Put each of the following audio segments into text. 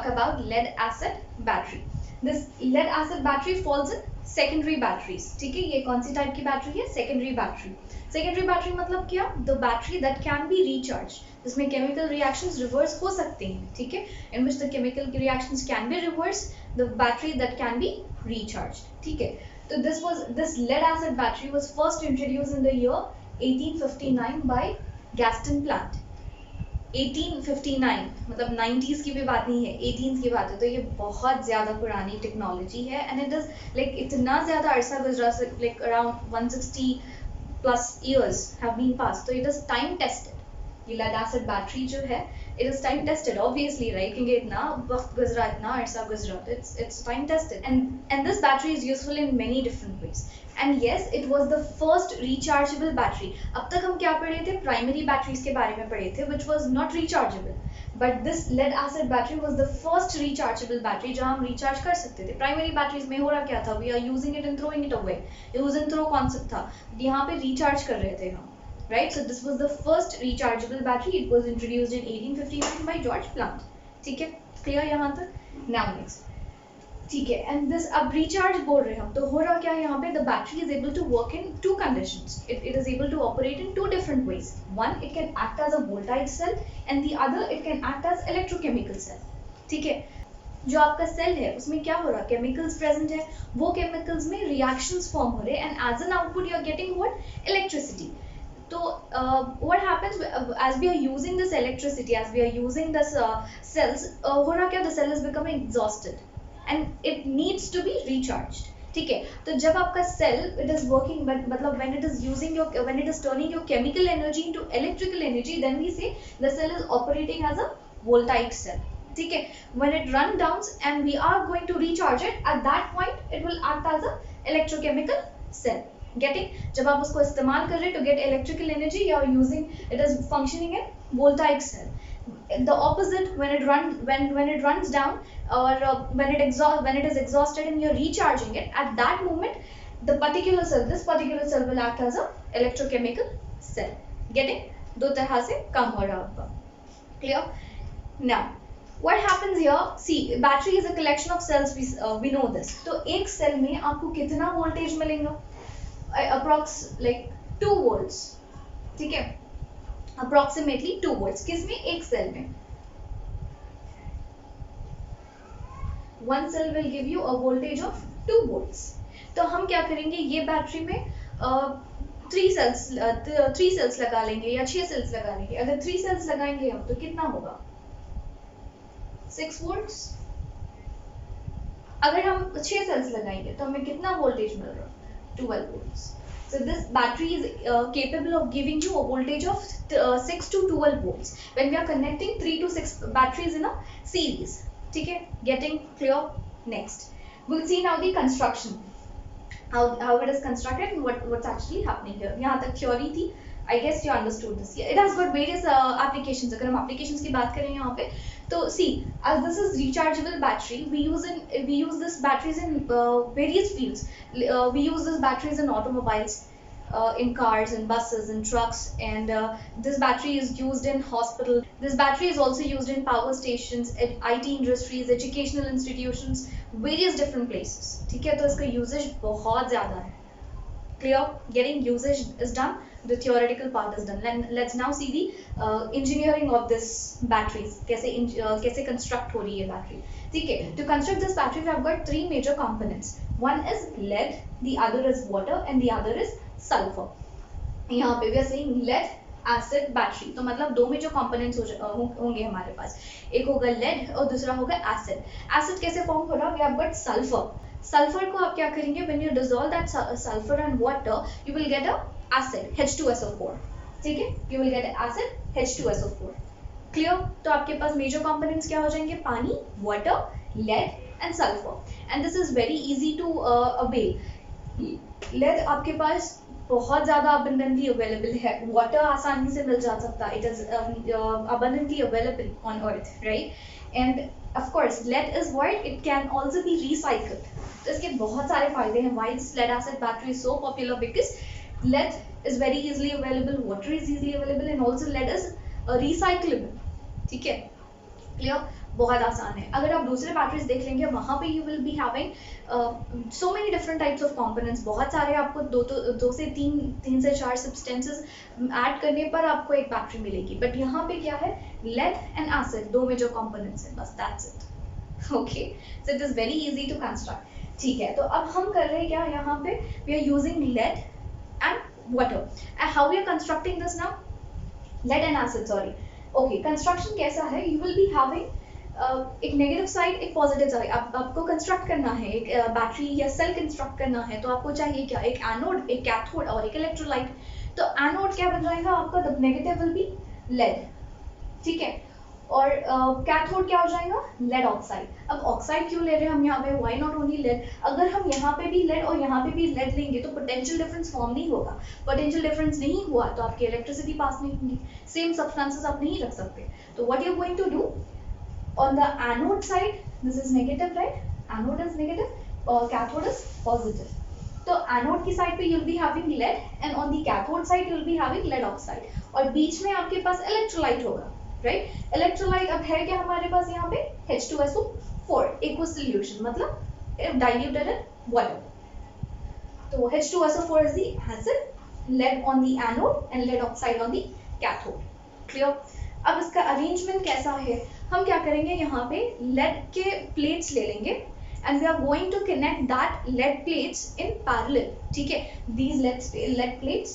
talk about lead acid battery. This lead acid battery falls in secondary batteries. ठीक है, ये कौन सी टाइप की बैटरी है? Secondary battery. सेकेंडरी बैटरी मतलब क्या? The battery that can be recharge, जिसमें केमिकल रिएक्शंस रिवर्स हो सकते हैं. ठीक है, in which the chemical reactions can be reverse, the battery that can be recharge. ठीक है, तो this lead acid battery was first introduced in the year 1859 by Gaston Plant. 1859 मतलब 90s की भी बात नहीं है, 18s की बात है. तो ये बहुत ज़्यादा पुरानी टेक्नोलॉजी है एंड इट इज़ लाइक इतना ज़्यादा अरसा गुजरा, like around 160 plus years have been pass. तो इट इज़ टाइम टेस्टेड. ये लेड एसिड बैटरी जो है it is time tested obviously, right, क्योंकि इतना वक्त गुजरा, इतना अरसा गुजरा, तो it's time tested. And this battery is useful in many different ways. And yes, it was the first rechargeable battery. अब तक हम क्या पढ़े थे? प्राइमरी बैटरीज के बारे में पढ़े थे which was not rechargeable, but this led acid battery was the first rechargeable battery जहाँ हम रिचार्ज कर सकते थे. प्राइमरी बैटरीज में हो रहा क्या था? We are using it and throwing it away. Use and throw concept था, यहाँ पे रिचार्ज कर रहे थे हम, right? So this was the first rechargeable battery. It was introduced in 1859 by George Plant. ठीक है, clear यहाँ तक? Now next. ठीक है, and this अब recharge बोल रहे हैं हम, तो हो रहा क्या है यहाँ पे? The battery is able to work in two conditions. It is able to operate in two different ways. One, it can act as a voltaic cell, and the other, it can act as electrochemical cell. ठीक है, जो आपका cell है उसमें क्या हो रहा है? केमिकल्स प्रेजेंट है, वो केमिकल्स में रिएक्शंस फॉर्म हो रहे हैं, and as an output you are getting what? Electricity. So what happens as we are using this electricity, as we are using this cells, हो रहा क्या? The cell is becoming exhausted and it needs to be recharged. ठीक है, तो जब आपका cell it is working, मतलब when it is using your, when it is turning your chemical energy into electrical energy, then we say the cell is operating as a voltaic cell. ठीक है, when it run down and we are going to recharge it, at that point it will act as a electrochemical cell. Getting? जब आप उसको इस्तेमाल कर रहे हैं to get electrical energy, you are using, it is functioning in voltaic cell. The opposite, when it runs down, or when it is exhausted and you're recharging it, at that moment the particular cell, this particular cell will act as a electrochemical cell. Getting? दो तरह से काम हो रहा है आपका. Clear? Now what happens here? See, battery is a collection of cells. We know this. तो एक सेल में आपको कितना वोल्टेज मिलेगा? Approx like 2 volts. ठीक है, approximately 2 volts. किसमें? एक सेल में. One cell will give you a voltage of 2 volts. तो हम क्या करेंगे? ये बैटरी में 3 cells लगा लेंगे या 6 cells लगा लेंगे. अगर 3 cells लगाएंगे हम तो कितना होगा? 6 volts. अगर हम 6 cells लगाएंगे तो हमें कितना वोल्टेज मिल रहा है? 12 volts. So this battery is capable of giving you a voltage of 6 to 12 volts when we are connecting 3 to 6 batteries in a series. ठीक है, getting clear? Next, we'll see now the construction, how it is constructed and what's actually happening here. यहाँ तक theory थी. I guess you understood this. It has got various applications. अगर हम applications की बात करें यहाँ पे, तो see, as this is rechargeable battery, we use this batteries in various fields. We use this batteries in automobiles, in cars, in buses, in trucks, and this battery is used in hospital. This battery is also used in power stations, IT industries, educational institutions, various different places. ठीक है, तो इसका usage बहुत ज़्यादा है. Clear? Getting usage is done. The theoretical part is done. Let's now see the engineering of this batteries. कैसे construct हो रही है battery. ठीक है, to construct this battery we have got 3 major components. One is lead, the other is water, and the other is sulfur. यहाँ पे we are saying lead acid battery. तो मतलब 2 major components होंगे हमारे पास. एक होगा lead और दूसरा होगा acid. Acid कैसे form हो रहा? We have got sulfur. Sulfur को आप क्या करेंगे? When you dissolve that sulfur and water, you will get a acid, H2SO4. ठीक है, you will get acid, H2SO4. Clear? तो आपके पास major components क्या हो जाएंगे? पानी, water, lead and sulfur. And this is very easy to avail. Lead आपके पास बहुत ज़्यादा abundantly available है. Water आसानी से मिल जा सकता है. It is abundantly available on earth, right? And of course, lead is what? It can also be recycled. तो इसके बहुत सारे फायदे हैं. Why this lead acid battery is so popular? Because lead is very easily available, water is easily available, and also lead is recyclable. ठीक है, clear? बहुत आसान है। अगर आप दूसरे बैटरीज देख लेंगे वहाँ पे you will be having so many different types of components, बहुत सारे आपको दो से तीन से चार सब्सटेंसेस ऐड करने पर आपको एक बैटरी मिलेगी। बट यहाँ पे क्या है, लेड एंड एसिड, दो मेजर कंपोनेंट्स हैं, बस that's it. Okay, so it is very easy to construct. ठीक है, तो अब हम कर रहे हैं क्या यहाँ पे, we are using lead and water. And how we are constructing this now, lead and acid, sorry. Okay, construction कैसा है, यू विल बी हैविंग एक नेगेटिव साइड, एक पॉजिटिव साइड। आपको कंस्ट्रक्ट करना है एक बैटरी या सेल कंस्ट्रक्ट करना है, तो आपको चाहिए क्या, एक एनोड, एक कैथोड और एक इलेक्ट्रोलाइट। तो एनोड क्या बन जाएगा आपका, the negative will be lead, ठीक है, और कैथोड क्या हो जाएगा, लेड ऑक्साइड। अब ऑक्साइड क्यों ले रहे हैं हम यहाँ पे, व्हाई नॉट ओनली लेड। अगर हम यहाँ पे भी लेड और यहाँ पे भी लेड लेंगे तो पोटेंशियल डिफरेंस फॉर्म नहीं होगा। पोटेंशियल डिफरेंस नहीं हुआ तो आपकी इलेक्ट्रिसिटी पास नहीं होगी, सेम सब्सटेंसेस आप नहीं रख सकते। तो what you are going to do, on the anode side this is negative, right, anode is negative और cathode is positive। तो एनोड की साइड पे you'll be having lead and on the cathode side you'll be having lead oxide, और बीच में आपके पास electrolyte होगा, right. Electrolyte अब है क्या हमारे पास यहाँ पे, H2SO4 aqueous solution, मतलब diluted in water। तो H2SO4 is the acid, lead on the anode and lead oxide on the cathode, clear। अब इसका अरेंजमेंट कैसा है, हम क्या करेंगे, यहाँ पे लेड के प्लेट्स ले लेंगे and we are going to connect that lead plates in parallel, ठीक है। These lead plates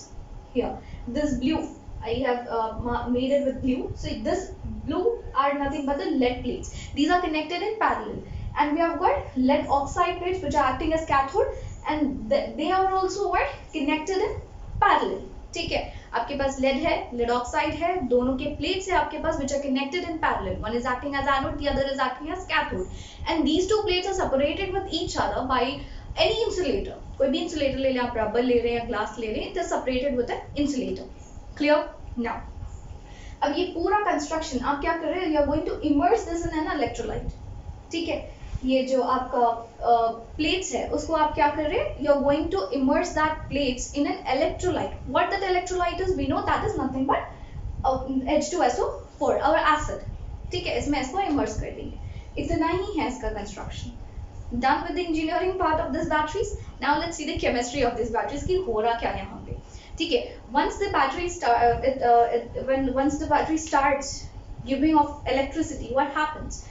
here, this blue I have made it with blue, so this blue are nothing but the lead plates, these are connected in parallel, and we have got lead oxide plates which are acting as cathode and they are also what, connected in parallel, ठीक है। आपके पास lead है, lead oxide है, दोनों के plates है आपके पास which are connected in parallel, one is acting as anode, the other is acting as cathode, and these two plates are separated with each other by any insulator। कोई भी insulator ले लें आप, रबर ले रहे हैं या ग्लास ले रहे हैं, it is separated with an insulator, clear। now अब ये पूरा कंस्ट्रक्शन आप क्या कर रहे हैं, you are going to immerse this in an electrolyte, ठीक है। ये जो आपका प्लेट्स है उसको आप क्या कर रहे हैं, you are going to immerse that plates in an electrolyte. What that electrolyte is, we know that is nothing but H2SO4 और एसिड, ठीक है। इसमें इसको इमर्स कर देंगे, इतना ही है इसका construction. Done with the engineering part of this batteries. Now let's see the chemistry of this batteries की हो रहा क्या है यहाँ पे, ठीक है। Once the battery starts giving off electricity, what happens,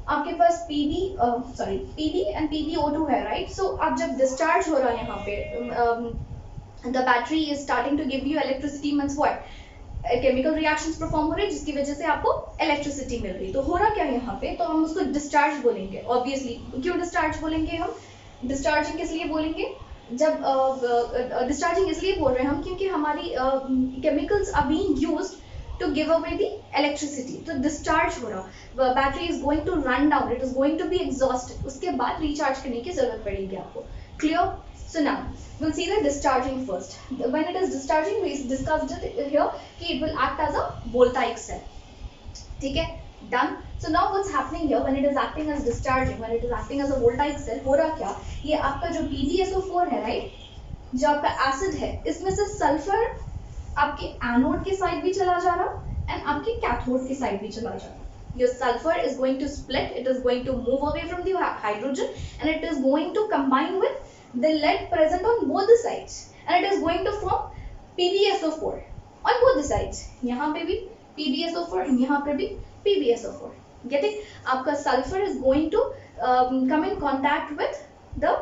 आपके पास PB एंड PbO2 है, राइट। सो अब जब डिस्चार्ज हो रहा है यहाँ पे, the battery is starting to give you electricity, means what, chemical reactions perform हो रहे हैं जिसकी वजह से आपको इलेक्ट्रिसिटी मिल रही है। तो हो रहा क्या है यहाँ पे, तो हम उसको डिस्चार्ज बोलेंगे, ऑब्वियसली। क्यों डिस्चार्ज बोलेंगे हम, डिस्चार्जिंग किस लिए बोलेंगे, जब डिस्चार्जिंग इसलिए बोल रहे हैं हम क्योंकि हमारी chemicals are being used to give away the electricity, तो discharge हो रहा, battery is going to run down, it is going to be exhausted, उसके बाद recharge करने की जरूरत पड़ेगी आपको, clear। so now we'll see the discharging first। when it is discharging we discussed it here कि it will act as a voltaic cell, ठीक है, done। so now what's happening here, when it is acting as discharging, when it is acting as a voltaic cell, हो रहा क्या, ये आपका जो PbSO4 है, राइट, जो आपका एसिड है, इसमें से सल्फर आपके एनोड की साइड भी चला जा रहा एंड आपके कैथोड की साइड भी चला जा रहा। Your sulfur is going to split, it is going to move away from the hydrogen and it is going to combine with the lead present on both the sides and it is going to form PbSO4 on both the sides। यहाँ पे भी PbSO4, यहाँ पे भी PbSO4, get it। आपका sulfur is going to come in contact with the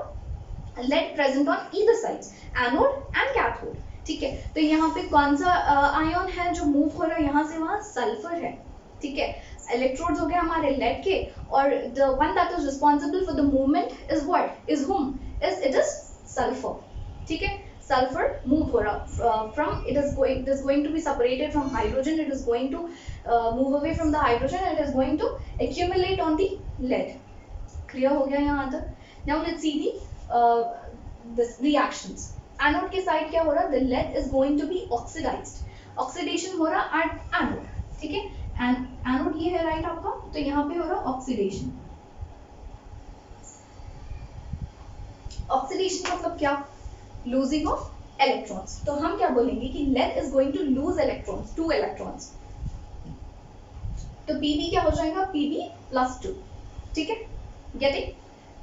lead present on either sides, anode and cathode, ठीक है। तो यहाँ पे कौन सा आयन है जो मूव हो रहा है यहाँ से वहाँ, सल्फर है, ठीक है। इलेक्ट्रोड्स हो गए हमारे लेड के, और the one that is responsible for the movement is what, is whom, it is sulphur, ठीक है। सल्फर मूव हो रहा from, it is going to be separated from hydrogen, it is going to move away from the hydrogen and it is going to accumulate on the lead, clear हो गया यहाँ तक। Now let's see the reactions. Anode के side क्या हो रहा, the lead is going to be oxidised, oxidation हो रहा एट एनोड, ठीक है। एनोड ये है, राइट, आपका, तो यहाँ पे हो रहा ऑक्सीडेशन। ऑक्सीडेशन मतलब क्या, लूजिंग ऑफ इलेक्ट्रॉन्स। तो हम क्या बोलेंगे कि lead is going to lose electrons, 2 electrons, तो Pb क्या हो जाएगा, Pb plus 2, ठीक है, getting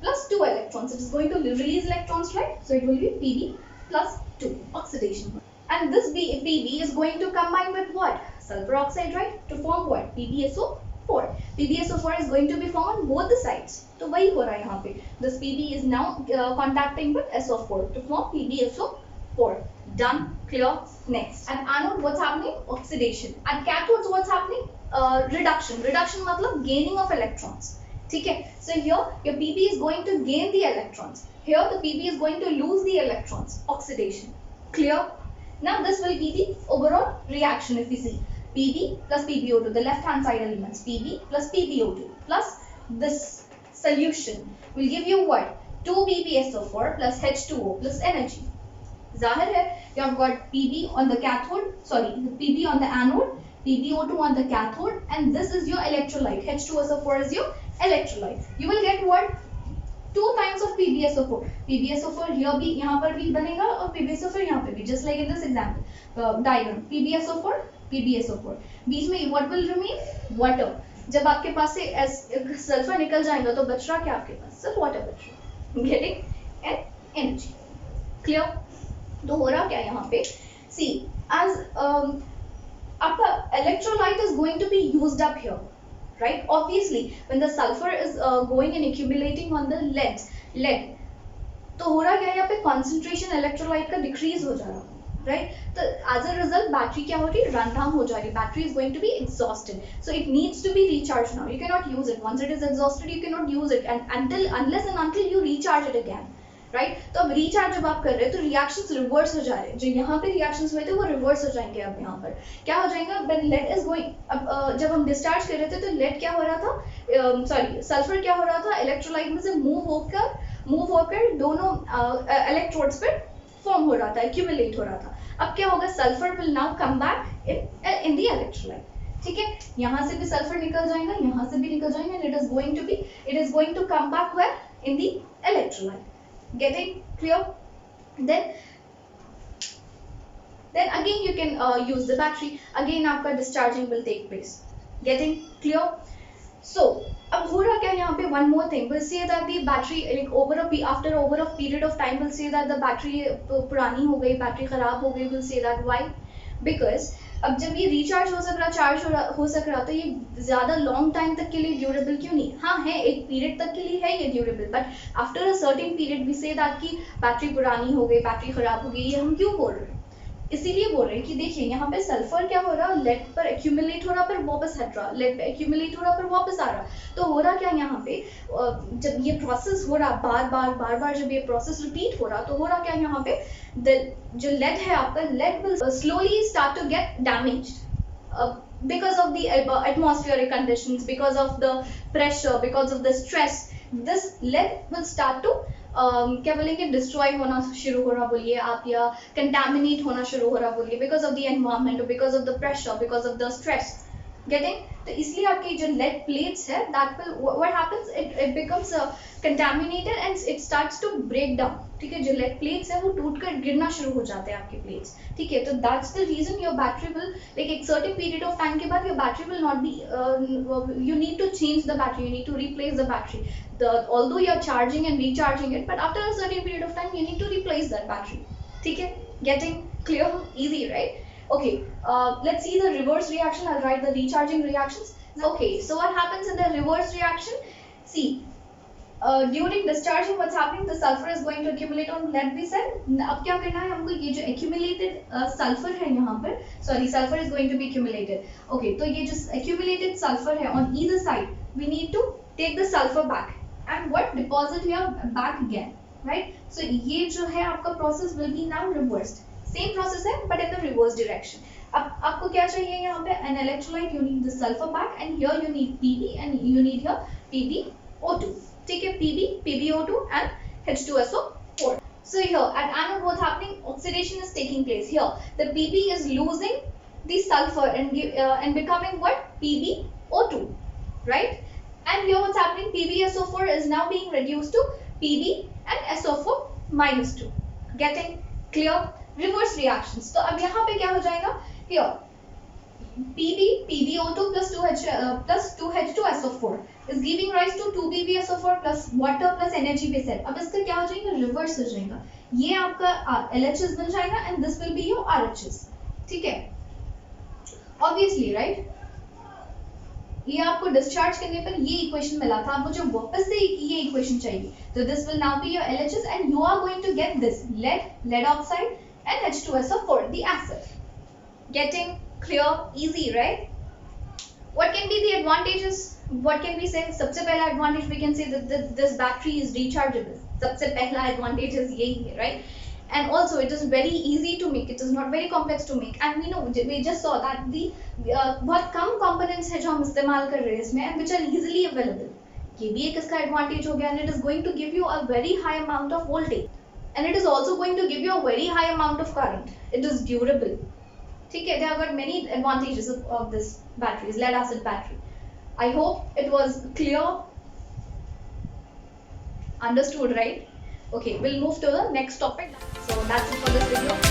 plus 2 electrons. It is going to release electrons, right? So it will be Pb plus 2 oxidation. And this Pb is going to combine with what? Sulfur oxide, right? To form what? PbSO4. PbSO4 is going to be formed on both the sides. तो वही हो रहा है यहाँ पे. This Pb is now contacting with SO4 to form PbSO4. Done. Clear. Next. At anode, what's happening? Oxidation. At cathodes, what's happening? Reduction. Reduction मतलब gaining of electrons. ठीक है. So here your Pb is going to gain the electrons. Here the Pb is going to lose the electrons. Oxidation. Clear. Now this will be the overall reaction if we see. Pb plus PbO2, the left hand side elements, Pb plus PbO2 plus this solution will give you what? 2PbSO4 plus H2O plus energy. Zahir hai, you have got Pb on the cathode, sorry, Pb on the anode, PbO2 on the cathode, and this is your electrolyte. H2SO4 is your electrolyte. You will get what? 2 times of PbSO4. PbSO4 here भी यहाँ पर भी बनेगा और PbSO4 यहाँ पे भी, just like in this example diagram. PbSO4, PbSO4. बीच में what will remain? Water. जब आपके पास से सल्फर निकल जाएगा तो बच रहा क्या आपके पास? सिर्फ वाटर बच रहा. Getting and energy. Clear? तो हो रहा क्या यहाँ पे? See, as आपका electrolyte is going to be used up here. Right? Obviously, when the sulfur is going and accumulating on the lead, तो हो रहा क्या है यहाँ पे concentration electrolyte का decrease हो जा रहा है, right? तो as a result battery क्या हो रही है? Run down हो जा रही है. Battery is going to be exhausted, so it needs to be recharged now. You cannot use it once it is exhausted. You cannot use it and unless and until you recharge it again. Right तो अब recharge जब आप कर रहे हैं तो reactions reverse हो जा रहे हैं. जो यहाँ पे रिएक्शंस हुए थे वो रिवर्स हो जाएंगे. अब यहाँ पर क्या हो जाएगा? व्हेन लेड इज गोइंग, अब जब हम डिस्चार्ज कर रहे थे तो लेड क्या हो रहा था, सॉरी सल्फर क्या हो रहा था, इलेक्ट्रोलाइट में से मूव होकर दोनों इलेक्ट्रोड्स पर फॉर्म हो रहा था, एक्यूमुलेट हो रहा था. अब क्या होगा? Sulphur will now come back in the electrolyte. ठीक है, यहाँ से भी सल्फर निकल जाएगा, यहाँ से भी निकल जाएगा, and it is going to come back where? In the electrolyte. Getting clear? Then again you can use the battery. Again आपका discharging will take place. Getting clear? So अब हो रहा क्या यहाँ पे? One more thing. We'll say that the battery like after over a period of time we'll say that the battery पुरानी हो गई, battery खराब हो गई. We'll say that why? Because अब जब ये रिचार्ज हो सक रहा, चार्ज हो सक रहा, तो ये ज्यादा लॉन्ग टाइम तक के लिए ड्यूरेबल क्यों नहीं? हाँ है, एक पीरियड तक के लिए है ये durable, but after a certain period we say that की बैटरी पुरानी हो गई, बैटरी खराब हो गई. ये हम क्यों बोल रहे हैं? इसीलिए बोल रहे हैं कि देखिए यहाँ पे सल्फर क्या हो रहा, लेड पर एक्यूमुलेट हो रहा, फिर वापस हट रहा, लेड पे एक्यूमुलेट हो रहा, फिर वापस आ रहा. तो हो रहा क्या यहाँ पे? जब ये प्रोसेस हो रहा बार बार जब ये प्रोसेस रिपीट हो रहा, तो हो रहा क्या यहाँ पे? जो लेड है आपका, lead will slowly start to get damaged because of the atmospheric conditions, because of the pressure, because of the stress. This lead will start to क्या बोलेंगे, डिस्ट्रॉय होना शुरू हो रहा बोलिए आप, या कंटामिनेट होना शुरू हो रहा बोलिए, because of the environment, because of the pressure, because of the stress. Getting? तो इसलिए आपकी जो लेड प्लेट्स है, that will what happens, it becomes contaminated and it starts to break down. ठीक है, जो लेड प्लेट्स है वो टूटकर गिरना शुरू हो जाते हैं आपके प्लेट्स. ठीक है, तो that's the reason your battery will like एक सर्टेन पीरियड ऑफ टाइम के बाद your battery will not be, you need to change the battery, you need to replace the battery. Although you are charging and recharging it, but after a certain period of time you need to replace that battery. ठीक है, getting clear? Easy, right? Okay, let's see the reverse reaction. I'll write the recharging reactions. Okay, so what happens in the reverse reaction? See, during discharging what's happening, the sulfur is going to accumulate on lead, we said. अब क्या करना है हमको? ये जो accumulated sulfur है यहाँ पर, sorry, sulfur is going to be accumulated. Okay, तो ये जो accumulated sulfur है on either side, we need to take the sulfur back and what? Deposit here back again, right? So ये जो है आपका process will be now reversed. Same process है but in the reverse direction. अब आपको क्या चाहिए यहाँ पे? An electrolyte, you need the sulfur back, and here you need Pb and you need here PbO2. ठीक है, PbO2 and H2SO4. So here at anode what's happening? Oxidation is taking place. Here the Pb is losing the sulfur and becoming what? PbO2, right? And here what's happening? PbSO4 is now being reduced to Pb and SO4 minus 2. Getting clear? Reverse reactions. तो अब यहाँ पे क्या हो जाएगा? Here PbO2 plus 2H2SO4 is giving rise to 2PbSO4 plus water plus energy base set. अब इसका क्या हो जाएगा, रिवर्स हो जाएगा, ये आपका LHS बन जाएगा and this will be your RHS. ठीक है, obviously right. ये आपको डिस्चार्ज करने पर ये इक्वेशन मिला था, आपको जो वापस से ये इक्वेशन चाहिए, तो this will now be your LHS and you are going to get this lead oxide and H2SO4, the acid. Getting clear, easy, right? What can be the advantages? What can we say? सबसे पहला advantage we can say that this battery is rechargeable. सबसे पहला advantage is यही है, right? And also it is very easy to make, it is not very complex to make, and we just saw that the बहुत कम components है जो हम इस्तेमाल कर रहे हैं इसमें and which are easily available. ये भी एक इसका advantage हो गया, and it is going to give you a very high amount of voltage, and it is also going to give you a very high amount of current. It is durable. ठीक है, there are got many advantages of this batteries, lead acid battery. I hope it was clear, understood, right? Okay, we'll move to the next topic. So that's it for this video.